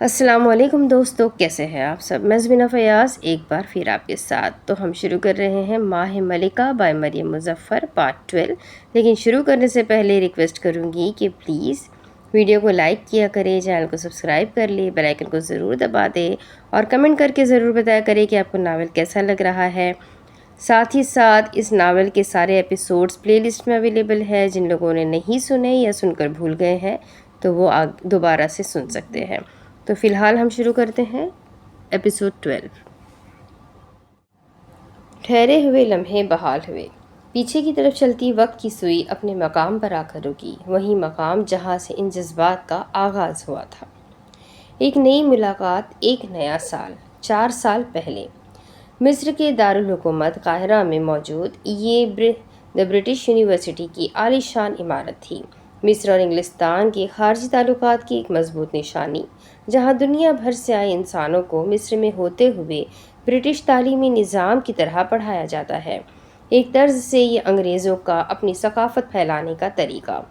السلام علیکم دوستو، کیسے ہیں آپ سب؟ میں زمینہ فیاض ایک بار پھر آپ کے ساتھ۔ تو ہم شروع کر رہے ہیں ماہ ملکہ بائی مریم مظفر پارٹ 12۔ لیکن شروع کرنے سے پہلے ریکویسٹ کروں گی کہ پلیز ویڈیو کو لائک کیا کریں، چینل کو سبسکرائب کر لیں، بیل آئیکن کو ضرور دبا دیں اور کمنٹ کر کے ضرور بتایا کریں کہ آپ کو ناول کیسا لگ رہا ہے۔ ساتھ ہی ساتھ اس ناول کے سارے ایپیسوڈز پلے لسٹ میں اویلیبل ہے۔ جن لوگوں نے نہیں سنے یا سن کر بھول گئے ہیں تو وہ دوبارہ سے سن سکتے ہیں۔ تو فی الحال ہم شروع کرتے ہیں ایپیسوڈ 12۔ ٹھہرے ہوئے لمحے بحال ہوئے، پیچھے کی طرف چلتی وقت کی سوئی اپنے مقام پر آ کر رکی، وہی مقام جہاں سے ان جذبات کا آغاز ہوا تھا۔ ایک نئی ملاقات، ایک نیا سال۔ 4 سال پہلے مصر کے دارالحکومت قاہرہ میں موجود یہ برٹش یونیورسٹی کی عالی شان عمارت تھی، مصر اور انگلستان کے خارجی تعلقات کی ایک مضبوط نشانی، جہاں دنیا بھر سے آئے انسانوں کو مصر میں ہوتے ہوئے برٹش تعلیمی نظام کی طرح پڑھایا جاتا ہے۔ ایک طرز سے یہ انگریزوں کا اپنی ثقافت پھیلانے کا طریقہ۔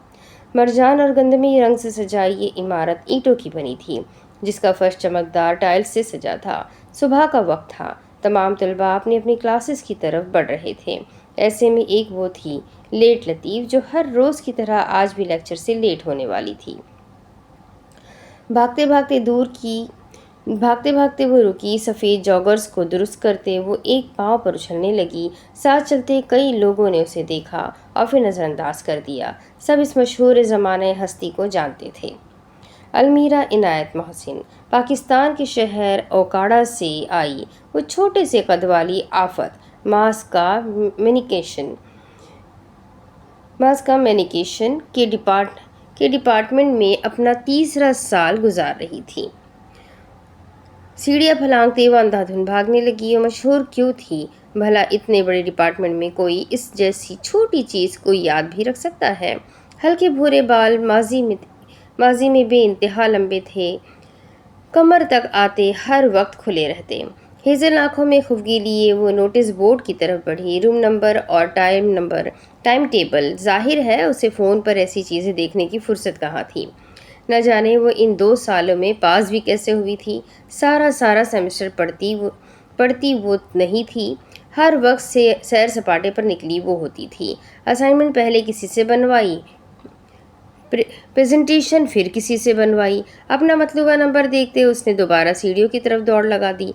مرجان اور گندمی رنگ سے سجائی یہ عمارت اینٹوں کی بنی تھی، جس کا فرش چمکدار ٹائل سے سجا تھا۔ صبح کا وقت تھا، تمام طلباء اپنی اپنی کلاسز کی طرف بڑھ رہے تھے۔ ایسے میں ایک وہ تھی لیٹ لطیف، جو ہر روز کی طرح آج بھی لیکچر سے لیٹ ہونے والی تھی۔ بھاگتے بھاگتے وہ رکی، سفید جاگرز کو درست کرتے وہ ایک پاؤں پر اچھلنے لگی۔ ساتھ چلتے کئی لوگوں نے اسے دیکھا اور پھر نظر انداز کر دیا۔ سب اس مشہور زمانہ ہستی کو جانتے تھے۔ المیرا عنایت محسن پاکستان کے شہر اوکاڑا سے آئی وہ چھوٹے سے قد والی آفت ماس کمیونیکیشن کے ڈپارٹمنٹ میں اپنا تیسرا سال گزار رہی تھی۔ سیڑھیاں پھلانگتے وہ اندھا دھند بھاگنے لگی۔ وہ مشہور کیوں تھی بھلا؟ اتنے بڑے ڈپارٹمنٹ میں کوئی اس جیسی چھوٹی چیز کو یاد بھی رکھ سکتا ہے؟ ہلکے بھورے بال ماضی میں بے انتہا لمبے تھے، کمر تک آتے، ہر وقت کھلے رہتے۔ ہیزل آنکھوں میں خفگی لیے وہ نوٹس بورڈ کی طرف بڑھی۔ روم نمبر اور ٹائم ٹیبل۔ ظاہر ہے اسے فون پر ایسی چیزیں دیکھنے کی فرصت کہاں تھی۔ نہ جانے وہ ان 2 سالوں میں پاس بھی کیسے ہوئی تھی۔ سارا سیمسٹر پڑھتی وہ نہیں تھی، ہر وقت سیر سپاٹے پر نکلی وہ ہوتی تھی۔ اسائنمنٹ پہلے کسی سے بنوائی، پریزنٹیشن پھر کسی سے بنوائی۔ اپنا مطلوبہ نمبر دیکھتے اس نے دوبارہ سیڑھیوں کی طرف دوڑ لگا دی۔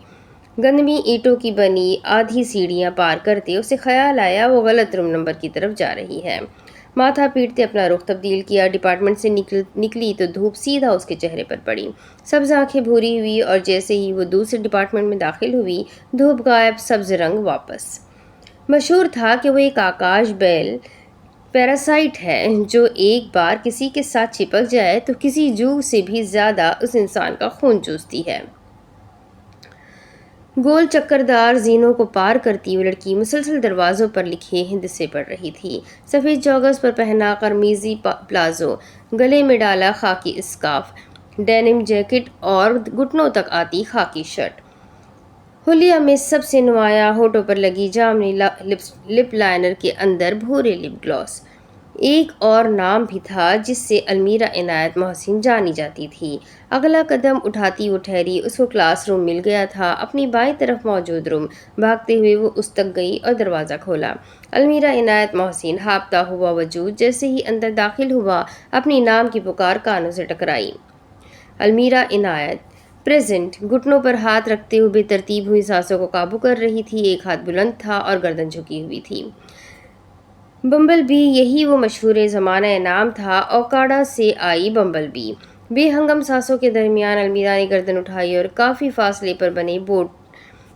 گندمی اینٹوں کی بنی آدھی سیڑھیاں پار کرتے اسے خیال آیا وہ غلط روم نمبر کی طرف جا رہی ہے۔ ماتھا پیٹتے اپنا رخ تبدیل کیا۔ ڈپارٹمنٹ سے نکلی تو دھوپ سیدھا اس کے چہرے پر پڑی، سبز آنکھیں بھوری ہوئی، اور جیسے ہی وہ دوسرے ڈپارٹمنٹ میں داخل ہوئی، دھوپ غائب، سبز رنگ واپس۔ مشہور تھا کہ وہ ایک آکاش بیل پیراسائٹ ہے جو ایک بار کسی کے ساتھ چپک جائے تو کسی جوگ سے بھی زیادہ اس انسان کا خون چوستی ہے۔ گول چکردار زینوں کو پار کرتی وہ لڑکی مسلسل دروازوں پر لکھے ہندسے پڑھ رہی تھی۔ سفید جوگرز پر پہنا قرمزی پلازو، گلے میں ڈالا خاکی اسکارف، ڈینم جیکٹ اور گھٹنوں تک آتی خاکی شرٹ۔ حلیہ میں سب سے نمایاں ہونٹوں پر لگی جامنی لپ لائنر کے اندر بھورے لپ گلاس۔ ایک اور نام بھی تھا جس سے المیرا عنایت محسن جانی جاتی تھی۔ اگلا قدم اٹھاتی وہ ٹھہری، اس کو کلاس روم مل گیا تھا، اپنی بائیں طرف موجود روم۔ بھاگتے ہوئے وہ اس تک گئی اور دروازہ کھولا۔ المیرا عنایت محسن ہاپتا ہوا وجود جیسے ہی اندر داخل ہوا، اپنی نام کی پکار کانوں سے ٹکرائی۔ المیرا عنایت پریزنٹ۔ گھٹنوں پر ہاتھ رکھتے ہوئے بے ترتیب ہوئی سانسوں کو قابو کر رہی تھی۔ ایک ہاتھ بلند تھا اور گردن جھکی ہوئی تھی۔ بمبل بی، یہی وہ مشہور زمانہ نام تھا، اوکاڑا سے آئی بمبل بی۔ بے ہنگم سانسوں کے درمیان المیرا نے گردن اٹھائی اور کافی فاصلے پر بنے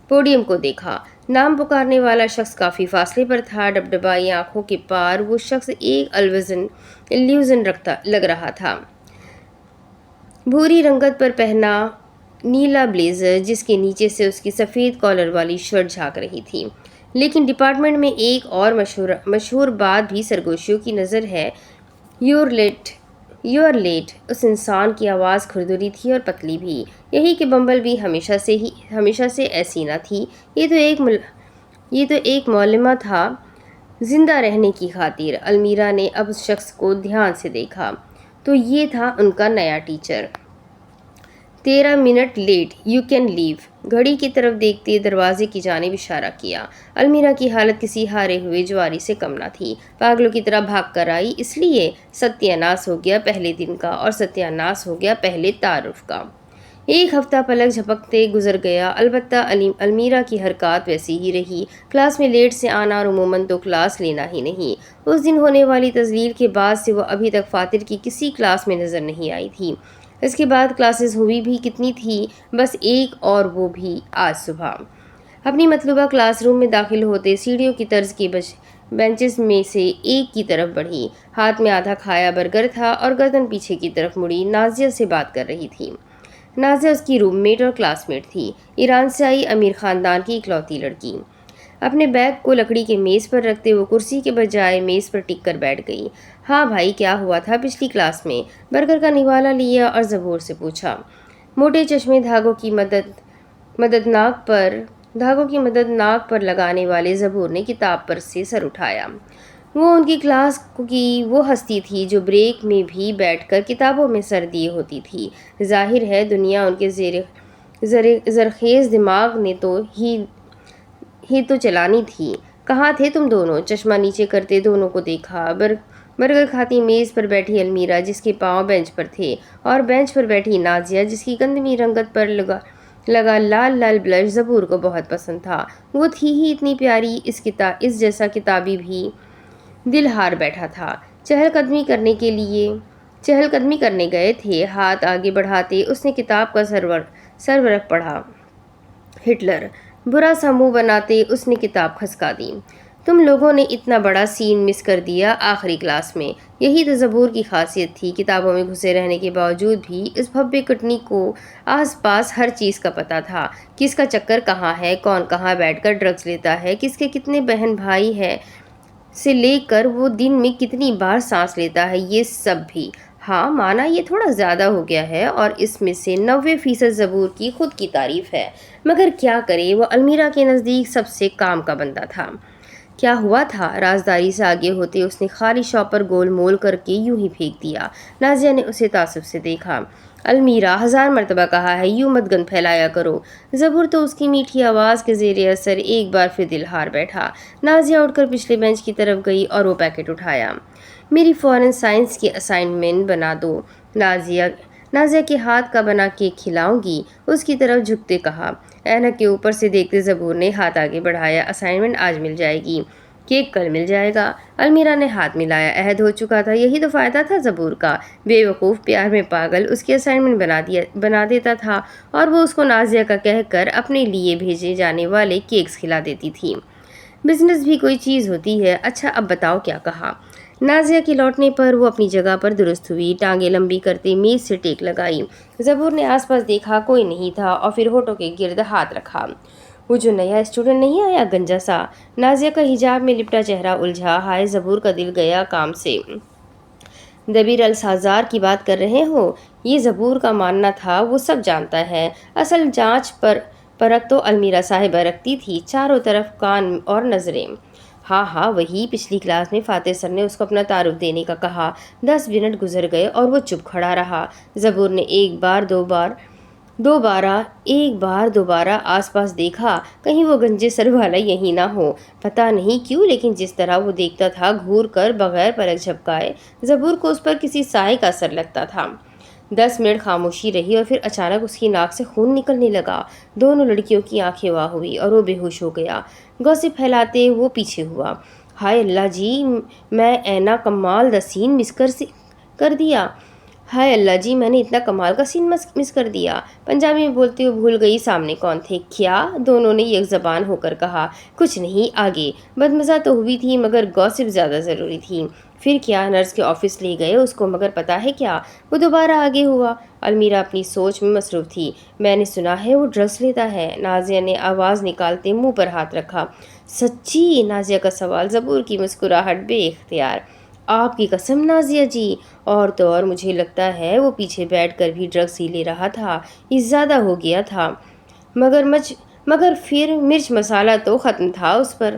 پوڈیم کو دیکھا۔ نام پکارنے والا شخص کافی فاصلے پر تھا، ڈبڈبائی آنکھوں کے پار وہ شخص ایک الوژن لگ رہا تھا۔ بھوری رنگت پر پہنا نیلا بلیزر جس کے نیچے سے اس کی سفید کالر والی شرٹ جھانک رہی تھی۔ لیکن ڈپارٹمنٹ میں ایک اور مشہور بات بھی سرگوشیوں کی نظر ہے۔ You are late. اس انسان کی آواز کھردری تھی اور پتلی بھی۔ یہی کہ بمبل بھی ہمیشہ سے ایسی نہ تھی۔ یہ تو ایک معلمہ تھا زندہ رہنے کی خاطر۔ المیرا نے اب اس شخص کو دھیان سے دیکھا تو یہ تھا ان کا نیا teacher, 13 minute late, you can leave. گھڑی کی طرف دیکھتے دروازے کی جانب اشارہ کیا۔ المیرا کی حالت کسی ہارے ہوئے جواری سے کم نہ تھی۔ پاگلوں کی طرح بھاگ کر آئی، اس لیے ستیہ ناس ہو گیا پہلے دن کا، اور ستیہ ناس ہو گیا پہلے تعارف کا۔ ایک ہفتہ پلک جھپکتے گزر گیا، البتہ المیرا کی حرکات ویسی ہی رہی۔ کلاس میں لیٹ سے آنا اور عموماً تو کلاس لینا ہی نہیں۔ اس دن ہونے والی تذلیل کے بعد سے وہ ابھی تک فاتر کی کسی کلاس میں نظر نہیں آئی تھی۔ اس کے بعد کلاسز ہوئی بھی کتنی تھی، بس ایک، اور وہ بھی آج صبح۔ اپنی مطلوبہ کلاس روم میں داخل ہوتے سیڑھیوں کی طرز کی بینچز میں سے ایک کی طرف بڑھی۔ ہاتھ میں آدھا کھایا برگر تھا اور گردن پیچھے کی طرف مڑی نازیہ سے بات کر رہی تھی۔ نازیہ اس کی روم میٹ اور کلاس میٹ تھی، ایران سے آئی امیر خاندان کی اکلوتی لڑکی۔ اپنے بیگ کو لکڑی کے میز پر رکھتے وہ کرسی کے بجائے میز پر ٹک کر بیٹھ گئی۔ ہاں بھائی، کیا ہوا تھا پچھلی کلاس میں؟ برگر کا نوالا لیا اور زبور سے پوچھا۔ موٹے چشمے دھاگوں کی مدد ناک پر لگانے والے زبور نے کتاب پر سے سر اٹھایا۔ وہ ان کی کلاس کی وہ ہستی تھی جو بریک میں بھی بیٹھ کر کتابوں میں سر دیے ہوتی تھی۔ ظاہر ہے دنیا ان کے زرخیز دماغ نے ہی تو چلانی تھی۔ کہاں تھے تم دونوں؟ چشمہ نیچے کرتے دونوں کو دیکھا۔ برگر کھاتی میز پر بیٹھی المیرا جس کے پاؤں بینچ پر تھے، اور بینچ پر بیٹھی نازیہ جس کی گندمی رنگت پر لگا لال لال بلش زبور کو بہت پسند تھا۔ وہ تھی ہی اتنی پیاری، اس جیسا کتابی بھی دل ہار بیٹھا تھا۔ چہل قدمی کرنے گئے تھے۔ ہاتھ آگے بڑھاتے اس نے کتاب کا سرورق پڑھا۔ ہٹلر۔ برا سا منہ بناتے اس نے کتاب کھسکا دی۔ تم لوگوں نے اتنا بڑا سین مس کر دیا آخری کلاس میں۔ یہی تو زبور کی خاصیت تھی، کتابوں میں گھسے رہنے کے باوجود بھی اس بھبے کٹنی کو آس پاس ہر چیز کا پتہ تھا۔ کس کا چکر کہاں ہے، کون کہاں بیٹھ کر ڈرگز لیتا ہے، کس کے کتنے بہن بھائی ہیں سے لے کر وہ دن میں کتنی بار سانس لیتا ہے، یہ سب بھی۔ ہاں مانا یہ تھوڑا زیادہ ہو گیا ہے، اور اس میں سے 90% زبور کی خود کی تعریف ہے، مگر کیا کرے، وہ المیرا کے نزدیک سب سے کام کا بندہ تھا۔ کیا ہوا تھا؟ رازداری سے آگے ہوتے اس نے خالی شاپ پر گول مول کر کے یوں ہی پھینک دیا۔ نازیہ نے اسے تعصب سے دیکھا۔ المیرا، 1000 مرتبہ کہا ہے یوں مت گند پھیلایا کرو۔ زبور تو اس کی میٹھی آواز کے زیر اثر ایک بار پھر دل ہار بیٹھا۔ نازیہ اٹھ کر پچھلے بینچ کی طرف گئی اور وہ پیکٹ اٹھایا۔ میری فوراً سائنس کی اسائنمنٹ بنا دو۔ نازیہ کے ہاتھ کا بنا کیک کھلاؤں گی، اس کی طرف جھکتے کہا۔ اینک کے اوپر سے دیکھتے زبور نے ہاتھ آگے بڑھایا۔ اسائنمنٹ آج مل جائے گی، کیک کل مل جائے گا۔ المیرا نے ہاتھ ملایا۔ عہد ہو چکا تھا، یہی تو فائدہ تھا زبور کا۔ بے وقوف پیار میں پاگل اس کی اسائنمنٹ بنا دیتا تھا، اور وہ اس کو نازیہ کا کہہ کر اپنے لیے بھیجے جانے والے کیکس کھلا دیتی تھی۔ بزنس بھی کوئی چیز ہوتی ہے۔ اچھا اب بتاؤ کیا کہا؟ نازیہ کے لوٹنے پر وہ اپنی جگہ پر درست ہوئی، ٹانگیں لمبی کرتے میز سے ٹیک لگائی۔ زبور نے آس پاس دیکھا، کوئی نہیں تھا، اور پھر ہونٹوں کے گرد ہاتھ رکھا۔ وہ جو نیا اسٹوڈنٹ نہیں آیا، گنجا سا؟ نازیہ کا حجاب میں لپٹا چہرہ الجھا۔ ہائے، زبور کا دل گیا کام سے۔ دبیر السازار کی بات کر رہے ہو؟ یہ زبور کا ماننا تھا، وہ سب جانتا ہے۔ اصل جانچ پرکھ تو المیرا صاحبہ رکھتی تھی، چاروں طرف کان اور نظریں۔ ہاں وہی، پچھلی کلاس میں فاتح سر نے اس کو اپنا تعارف دینے کا کہا۔ 10 منٹ گزر گئے اور وہ چپ کھڑا رہا۔ زبور نے ایک بار دوبارہ آس پاس دیکھا، کہیں وہ گنجے سر والا یہی نہ ہو۔ پتہ نہیں کیوں، لیکن جس طرح وہ دیکھتا تھا گھور کر بغیر پلک جھپکائے، زبور کو اس پر کسی سائے کا اثر لگتا تھا۔ 10 منٹ خاموشی رہی اور پھر اچانک اس کی ناک سے خون نکلنے لگا۔ دونوں لڑکیوں کی آنکھیں واہ ہوئی اور وہ بے ہوش ہو گیا۔ گوسپ پھیلاتے وہ پیچھے ہوا۔ ہائے اللہ جی، میں اینا کمال دا سین مس کر دیا۔ ہائے اللہ جی، میں نے اتنا کمال کا سین مس کر دیا۔ پنجابی میں بولتے ہوئے بھول گئی سامنے کون تھے۔ کیا؟ دونوں نے یک زبان ہو کر کہا۔ کچھ نہیں، آگے۔ بدمزہ تو ہوئی تھی، مگر گوسپ زیادہ ضروری تھی۔ پھر کیا؟ نرس کے آفس لے گئے اس کو، مگر پتہ ہے کیا؟ وہ دوبارہ آگے ہوا۔ المیرا اپنی سوچ میں مصروف تھی۔ میں نے سنا ہے وہ ڈرگس لیتا ہے۔ نازیہ نے آواز نکالتے منہ پر ہاتھ رکھا۔ سچی؟ نازیہ کا سوال۔ زبور کی مسکراہٹ بے اختیار۔ آپ کی قسم نازیہ جی، اور تو اور مجھے لگتا ہے وہ پیچھے بیٹھ کر بھی ڈرگس ہی لے رہا تھا، یہ زیادہ ہو گیا تھا، مگر پھر مرچ مسالہ تو ختم تھا اس پر۔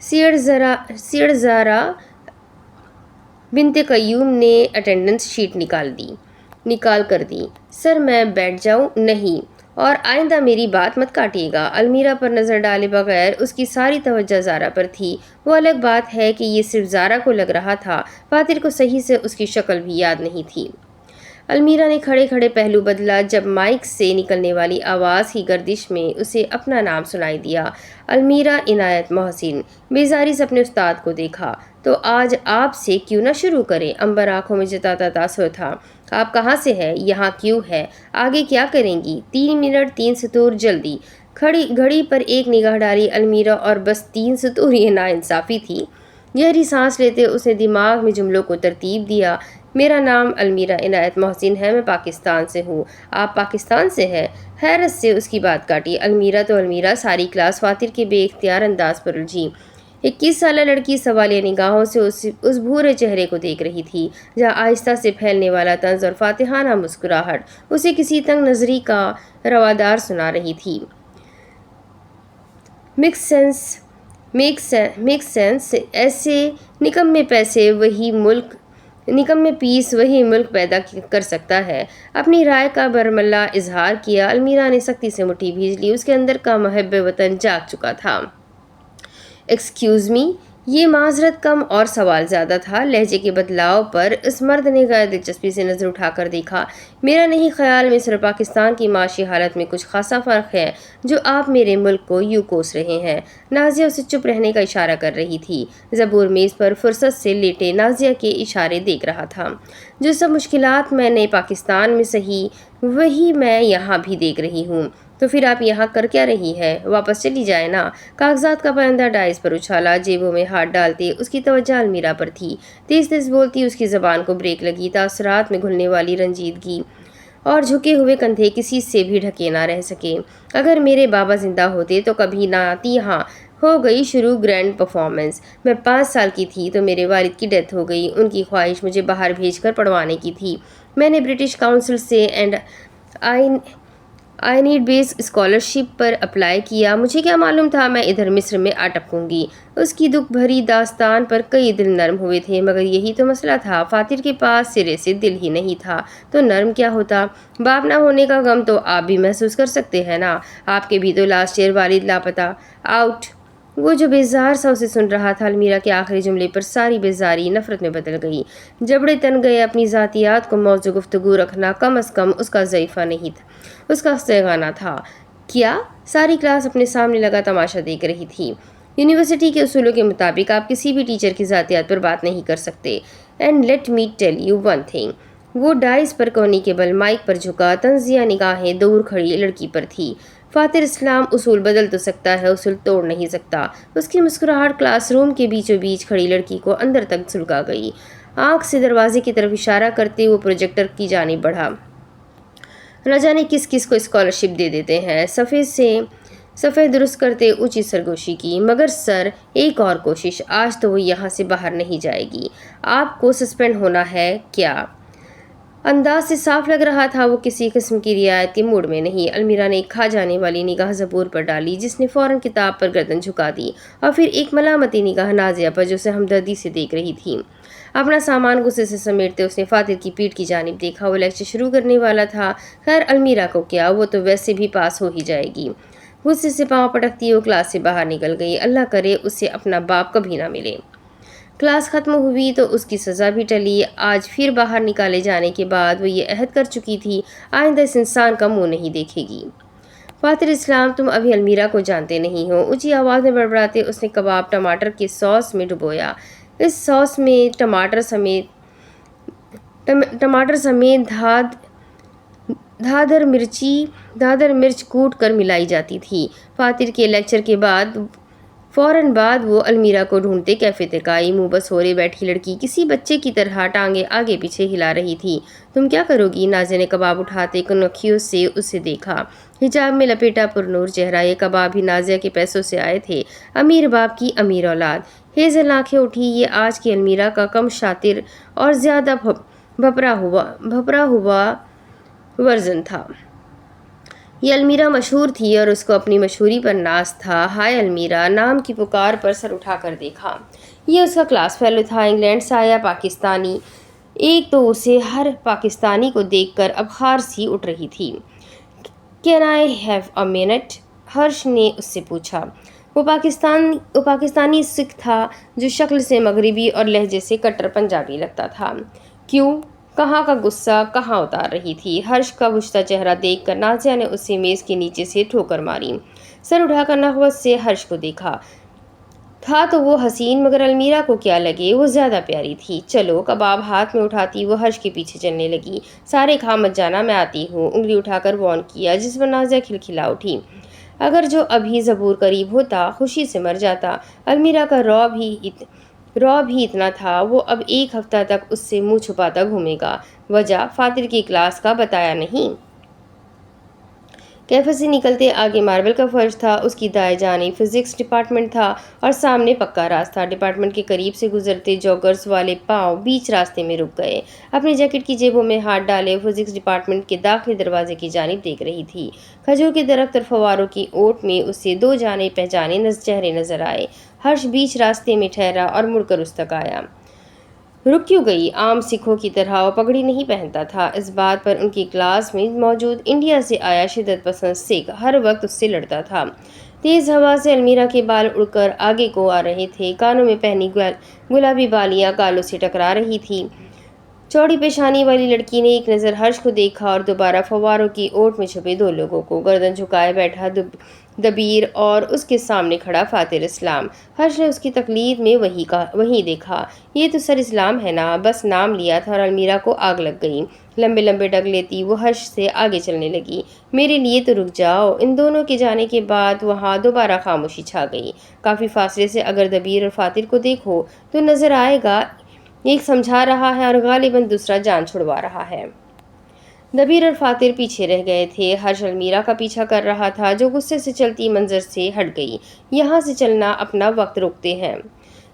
سیرزارا بنت قیوم نے اٹینڈنس شیٹ نکال کر دی۔ سر میں بیٹھ جاؤں؟ نہیں، اور آئندہ میری بات مت کاٹیے گا۔ المیرا پر نظر ڈالے بغیر اس کی ساری توجہ زارا پر تھی۔ وہ الگ بات ہے کہ یہ صرف زارا کو لگ رہا تھا، فاتر کو صحیح سے اس کی شکل بھی یاد نہیں تھی۔ المیرا نے کھڑے کھڑے پہلو بدلا جب مائک سے نکلنے والی آواز کی گردش میں اسے اپنا نام سنائی دیا۔ المیرا عنایت محسن۔ بیزاری سے اپنے استاد کو دیکھا۔ تو آج آپ سے کیوں نہ شروع کریں؟ امبر آنکھوں میں جتاتا تاثر تھا۔ آپ کہاں سے ہیں؟ یہاں کیوں ہے؟ آگے کیا کریں گی؟ 3 منٹ 3 سطور جلدی۔ گھڑی پر ایک نگاہ ڈالی المیرا اور بس 3 سطور یہ ناانصافی تھی۔ گہری سانس لیتے اس نے دماغ میں جملوں کو ترتیب دیا۔ میرا نام المیرا عنایت محسن ہے، میں پاکستان سے ہوں۔ آپ پاکستان سے ہیں؟ حیرت سے اس کی بات کاٹی المیرا تو المیرا ساری کلاس فاتر کے بے اختیار انداز پر الجھی۔ 21 سالہ لڑکی سوالیہ نگاہوں سے اس بھورے چہرے کو دیکھ رہی تھی جہاں آہستہ سے پھیلنے والا طنز اور فاتحانہ مسکراہٹ اسے کسی تنگ نظری کا روادار سنا رہی تھی۔ میک سینس، ایسے نکمے پیس وہی ملک پیدا کر سکتا ہے۔ اپنی رائے کا برملا اظہار کیا۔ المیرا نے سختی سے مٹھی بھیج لی۔ اس کے اندر کا محب وطن جاگ چکا تھا۔ ایکسکیوز می، یہ معذرت کم اور سوال زیادہ تھا۔ لہجے کے بدلاؤ پر اس مرد نے غیر دلچسپی سے نظر اٹھا کر دیکھا۔ میرا نہیں خیال مصر اور پاکستان کی معاشی حالت میں کچھ خاصا فرق ہے جو آپ میرے ملک کو یوں کوس رہے ہیں۔ نازیہ اسے چپ رہنے کا اشارہ کر رہی تھی۔ زبور میز پر فرصت سے لیٹے نازیہ کے اشارے دیکھ رہا تھا۔ جو سب مشکلات میں نے پاکستان میں سہی وہی میں یہاں بھی دیکھ رہی ہوں۔ تو پھر آپ یہاں کر کیا رہی ہے؟ واپس چلی جائے نا۔ کاغذات کا پرندہ ڈائز پر اچھالا۔ جیبوں میں ہاتھ ڈالتے اس کی توجہ المیرا پر تھی۔ تیز تیز بولتی اس کی زبان کو بریک لگی۔ تاثرات میں گھلنے والی رنجیدگی اور جھکے ہوئے کندھے کسی سے بھی ڈھکے نہ رہ سکے۔ اگر میرے بابا زندہ ہوتے تو کبھی نہ آتی یہاں۔ ہو گئی شروع گرینڈ پرفارمنس۔ میں 5 سال کی تھی تو میرے والد کی ڈیتھ ہو گئی۔ ان کی خواہش مجھے باہر بھیج کر پڑھوانے کی تھی۔ میں نے برٹش کاؤنسل سے and I need base scholarship per apply کیا۔ مجھے کیا معلوم تھا میں ادھر مصر میں آ ٹپکوں گی۔ اس کی دکھ بھری داستان پر کئی دل نرم ہوئے تھے مگر یہی تو مسئلہ تھا، فاتر کے پاس سرے سے دل ہی نہیں تھا تو نرم کیا ہوتا؟ باپ نہ ہونے کا غم تو آپ بھی محسوس کر سکتے ہیں نا۔ آپ کے بھی تو لاسٹ ایئر والد لاپتہ، آؤٹ۔ وہ جو بیزار سا اسے سن رہا تھا، المیرا کے آخری جملے پر ساری بیزاری نفرت میں بدل گئی۔ جبڑے تن گئے۔ اپنی ذاتیات کو موضوع گفتگو رکھنا کم از کم اس کا ضعیفہ نہیں تھا، اس کا استعانہ تھا۔ کیا؟ ساری کلاس اپنے سامنے لگا تماشا دیکھ رہی تھی۔ یونیورسٹی کے اصولوں کے مطابق آپ کسی بھی ٹیچر کی ذاتیات پر بات نہیں کر سکتے۔ And let me tell you one thing. وہ ڈائز پر کونی کے بل مائک پر جھکا، طنزیہ نگاہیں دور کھڑی لڑکی پر تھی۔ فاتر اسلام اصول بدل تو سکتا ہے، اصول توڑ نہیں سکتا۔ اس کی مسکراہٹ کلاس روم کے بیچوں بیچ کھڑی لڑکی کو اندر تک سلگا گئی۔ آنکھ سے دروازے کی طرف اشارہ کرتے وہ پروجیکٹر کی جانب بڑھا۔ نہ جانے کس کس کو اسکالرشپ دے دیتے ہیں۔ صفحے درست کرتے اونچی سرگوشی کی۔ مگر سر، ایک اور کوشش۔ آج تو وہ یہاں سے باہر نہیں جائے گی۔ آپ کو سسپینڈ ہونا ہے کیا؟ انداز سے صاف لگ رہا تھا وہ کسی قسم کی رعایت کے موڈ میں نہیں۔ المیرا نے ایک کھا جانے والی نگاہ زبور پر ڈالی جس نے فوراً کتاب پر گردن جھکا دی، اور پھر ایک ملامتی نگاہ نازیہ پر جو اسے ہمدردی سے دیکھ رہی تھی۔ اپنا سامان غصے سے سمیٹتے اس نے فاتر کی پیٹھ کی جانب دیکھا۔ وہ لیکچر شروع کرنے والا تھا۔ خیر المیرا کو کیا، وہ تو ویسے بھی پاس ہو ہی جائے گی۔ غصے سے پاؤں پٹکتی وہ کلاس سے باہر نکل گئی۔ اللہ کرے اسے اپنا باپ کبھی نہ ملے۔ کلاس ختم ہوئی تو اس کی سزا بھی ٹلی۔ آج پھر باہر نکالے جانے کے بعد وہ یہ عہد کر چکی تھی آئندہ اس انسان کا منہ نہیں دیکھے گی۔ فاتر اسلام، تم ابھی المیرا کو جانتے نہیں ہو۔ اونچی آواز میں بڑبڑاتے اس نے کباب ٹماٹر کے سوس میں ڈبویا۔ اس سوس میں ٹماٹر سمیت دھادر مرچ کوٹ کر ملائی جاتی تھی۔ فاتر کے لیکچر کے فوراً بعد وہ المیرا کو ڈھونڈتے کیفے تک آئی۔ منہ بسورے بیٹھی لڑکی کسی بچے کی طرح ٹانگیں آگے پیچھے ہلا رہی تھی۔ تم کیا کرو گی؟ نازیہ نے کباب اٹھاتے کنکھیوں سے اسے دیکھا۔ حجاب میں لپیٹا پرنور چہرہ، یہ کباب بھی نازیہ کے پیسوں سے آئے تھے۔ امیر باپ کی امیر اولاد۔ ہیزل آنکھیں اٹھی۔ یہ آج کی المیرا کا کم شاطر اور زیادہ بھپرا ہوا ورژن تھا۔ یہ المیرا مشہور تھی اور اس کو اپنی مشہوری پر ناز تھا۔ ہائے المیرا نام کی پکار پر سر اٹھا کر دیکھا۔ یہ اس کا کلاس فیلو تھا، انگلینڈ سے آیا پاکستانی۔ ایک تو اسے ہر پاکستانی کو دیکھ کر اب خار سی اٹھ رہی تھی۔ "Can I have a minute?" Harsh نے اس سے پوچھا۔ وہ پاکستانی سکھ تھا جو شکل سے مغربی اور لہجے سے کٹر پنجابی لگتا تھا۔ کیوں؟ کہاں کا غصہ کہاں اتار رہی تھی۔ ہرش کا بجھتا چہرہ دیکھ کر نازیہ نے اسے میز کے نیچے سے ٹھوکر ماری۔ سر اٹھا کر نخوت سے ہرش کو دیکھا۔ تھا تو وہ حسین، مگر المیرا کو کیا لگے وہ زیادہ پیاری تھی۔ چلو کباب ہاتھ میں اٹھاتی وہ ہرش کے پیچھے چلنے لگی۔ "سارے کھا مت جانا، میں آتی ہوں"، انگلی اٹھا کر وارن کیا، جس پر نازیہ کھلکھلا اٹھی۔ اگر جو ابھی زبور قریب ہوتا خوشی سے مر جاتا۔ المیرا کا رعب ہی اتنا تھا، وہ اب ایک ہفتہ تک اس سے منہ چھپاتا گھومے گا۔ وجہ فاتر کی کلاس کا بتایا نہیں۔ کیفے سے نکلتے آگے ماربل کا فرش تھا، اس کی دائیں جانب فزکس ڈپارٹمنٹ تھا اور سامنے پکا راستہ۔ ڈپارٹمنٹ کے قریب سے گزرتے جاگرز والے پاؤں بیچ راستے میں رک گئے۔ اپنی جیکٹ کی جیبوں میں ہاتھ ڈالے فزکس ڈپارٹمنٹ کے داخلی دروازے کی جانب دیکھ رہی تھی۔ کھجور کے درخت اور فواروں کی اوٹ میں اسے دو جانے پہچانے چہرے نظر آئے۔ ہرش بیچ راستے میں ٹھہرا اور مڑ کر اس تک آیا۔ رک کیوں گئی؟ عام سکھوں کی طرح وہ پگڑی نہیں پہنتا تھا۔ اس بات پر ان کی کلاس میں موجود انڈیا سے آیا شدت پسند سکھ ہر وقت اس سے لڑتا تھا۔ تیز ہوا سے المیرا کے بال اڑ کر آگے کو آ رہے تھے، کانوں میں پہنی گلابی بالیاں گالوں سے ٹکرا رہی تھی۔ چوڑی پیشانی والی لڑکی نے ایک نظر ہرش کو دیکھا اور دوبارہ فواروں کی اوٹ میں چھپے دو لوگوں کو۔ گردن جھکائے بیٹھا دبیر اور اس کے سامنے کھڑا فاتر اسلام۔ ہرش نے اس کی تقلید میں وہی دیکھا۔ یہ تو سر اسلام ہے نا، بس نام لیا تھا اور المیرا کو آگ لگ گئی۔ لمبے لمبے ڈگ لیتی وہ ہرش سے آگے چلنے لگی۔ "میرے لیے تو رک جاؤ"۔ ان دونوں کے جانے کے بعد وہاں دوبارہ خاموشی چھا گئی۔ کافی فاصلے سے اگر دبیر اور فاتر کو دیکھو تو نظر آئے گا ایک سمجھا رہا ہے اور غالباً دوسرا جان چھڑوا رہا ہے۔ دبیر اور فاتر پیچھے رہ گئے تھے۔ ہرش المیرا کا پیچھا کر رہا تھا جو غصے سے چلتی منظر سے ہٹ گئی۔ "یہاں سے چلنا اپنا وقت روکتے ہیں۔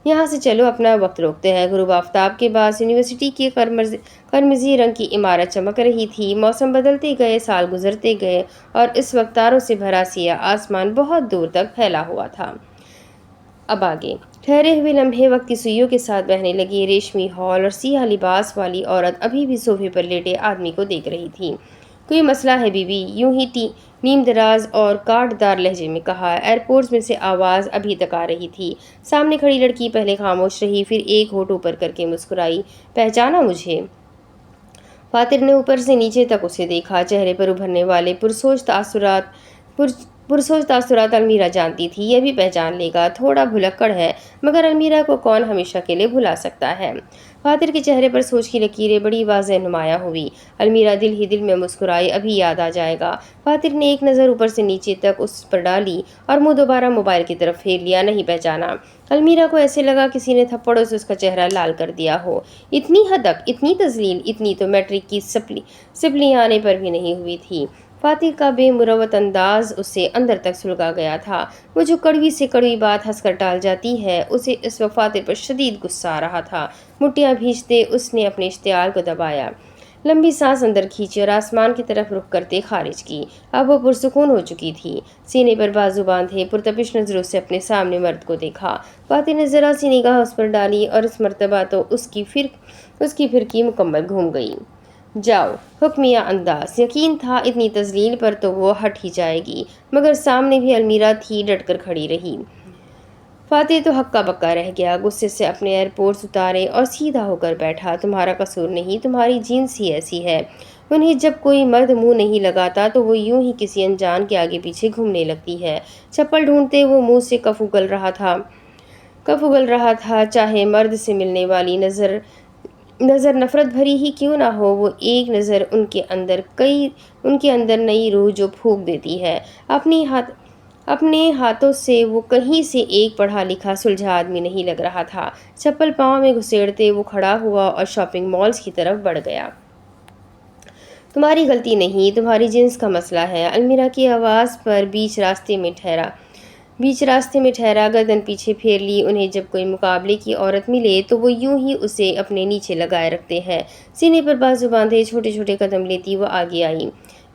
یہاں سے چلو اپنا وقت روکتے ہیں"۔ غروب آفتاب کے بعد یونیورسٹی کی قرمزی رنگ کی عمارت چمک رہی تھی۔ موسم بدلتے گئے، سال گزرتے گئے اور اس وقت تاروں سے بھرا سیاہ آسمان بہت دور تک پھیلا ہوا تھا۔ اب آگے ٹھہرے ہوئے لمحے وقت کی سوئیوں کے ساتھ بہنے لگے۔ ریشمی ہال اور سیاہ لباس والی عورت ابھی بھی صوفے پر لیٹے آدمی کو دیکھ رہی تھی۔ "کوئی مسئلہ ہے بی بی"، یوں ہی نیم دراز اور کاٹ دار لہجے میں کہا۔ ایئرپورٹ میں سے آواز ابھی تک آ رہی تھی۔ سامنے کھڑی لڑکی پہلے خاموش رہی، پھر ایک ہونٹ اوپر کر کے مسکرائی۔ "پہچانا مجھے؟" فاتر نے اوپر سے نیچے تک اسے دیکھا۔ چہرے پر ابھرنے والے پرسوچ تاثرات المیرا جانتی تھی یہ بھی پہچان لے گا۔ تھوڑا بھلکڑ ہے، مگر المیرا کو کون ہمیشہ کے لیے بھلا سکتا ہے۔ فاتر کے چہرے پر سوچ کی لکیریں بڑی واضح نمایاں ہوئی۔ المیرا دل ہی دل میں مسکرائی، ابھی یاد آ جائے گا۔ فاتر نے ایک نظر اوپر سے نیچے تک اس پر ڈالی اور منہ دوبارہ موبائل کی طرف پھیر لیا۔ نہیں پہچانا؟ المیرا کو ایسے لگا کسی نے تھپڑوں سے اس کا چہرہ لال کر دیا ہو۔ اتنی حدق، اتنی تذلیل، اتنی تو میٹرک کی سپلیاں آنے پر بھی نہیں ہوئی تھی۔ فاتر کا بے مروت انداز اسے اندر تک سلگا گیا تھا۔ وہ جو کڑوی سے کڑوی بات ہنس کر ٹال جاتی ہے، اسے اس وقت فاتر پر شدید غصہ آ رہا تھا۔ مٹیاں بھیجتے اس نے اپنے اشتعال کو دبایا، لمبی سانس اندر کھینچی اور آسمان کی طرف رخ کرتے خارج کی۔ اب وہ پرسکون ہو چکی تھی۔ سینے پر بازو باندھے پرتپش نظروں سے اپنے سامنے مرد کو دیکھا۔ فاتر نے ذرا سی نگاہ اس پر ڈالی اور اس مرتبہ تو اس کی پھرکی مکمل گھوم گئی۔ "جاؤ"، حکمیہ انداز۔ یقین تھا اتنی تذلیل پر تو وہ ہٹ ہی جائے گی، مگر سامنے بھی المیرا تھی، ڈٹ کر کھڑی رہی۔ فاتر تو ہکا بکا رہ گیا، غصے سے اپنے ایئرپورٹس اتارے اور سیدھا ہو کر بیٹھا۔ "تمہارا قصور نہیں، تمہاری جینس ہی ایسی ہے"۔ انہیں جب کوئی مرد منہ نہیں لگاتا تو وہ یوں ہی کسی انجان کے آگے پیچھے گھومنے لگتی ہے۔ چپل ڈھونڈتے وہ منہ سے کف اگل رہا تھا، چاہے مرد سے ملنے والی نظر نفرت بھری ہی کیوں نہ ہو، وہ ایک نظر ان کے اندر نئی روح جو پھونک دیتی ہے۔ اپنے ہاتھوں سے وہ کہیں سے ایک پڑھا لکھا سلجھا آدمی نہیں لگ رہا تھا۔ چپل پاؤں میں گھسیڑتے وہ کھڑا ہوا اور شاپنگ مالز کی طرف بڑھ گیا۔ "تمہاری غلطی نہیں، تمہاری جنس کا مسئلہ ہے"۔ المیرا کی آواز پر بیچ راستے میں ٹھہرا، گردن پیچھے پھیر لی۔ انہیں جب کوئی مقابلے کی عورت ملے تو وہ یوں ہی اسے اپنے نیچے لگائے رکھتے ہیں۔ سینے پر بازو باندھے چھوٹے چھوٹے قدم لیتی وہ آگے آئی۔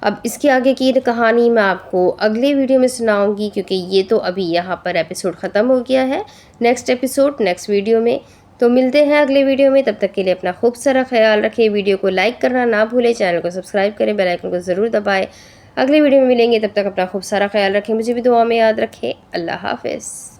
اب اس کے آگے کی کہانی میں آپ کو اگلے ویڈیو میں سناؤں گی، کیونکہ یہ تو ابھی یہاں پر ایپیسوڈ ختم ہو گیا ہے۔ نیکسٹ ایپیسوڈ نیکسٹ ویڈیو میں، تو ملتے ہیں اگلے ویڈیو میں۔ تب تک کے لیے اپنا خوب سارا خیال رکھیں، ویڈیو کو لائک کرنا نہ بھولیں، چینل کو سبسکرائب کریں، بیل آئیکن کو ضرور دبائیں۔ اگلے ویڈیو میں ملیں گے، تب تک اپنا خوب سارا خیال رکھیں، مجھے بھی دعا میں یاد رکھیں۔ اللہ حافظ۔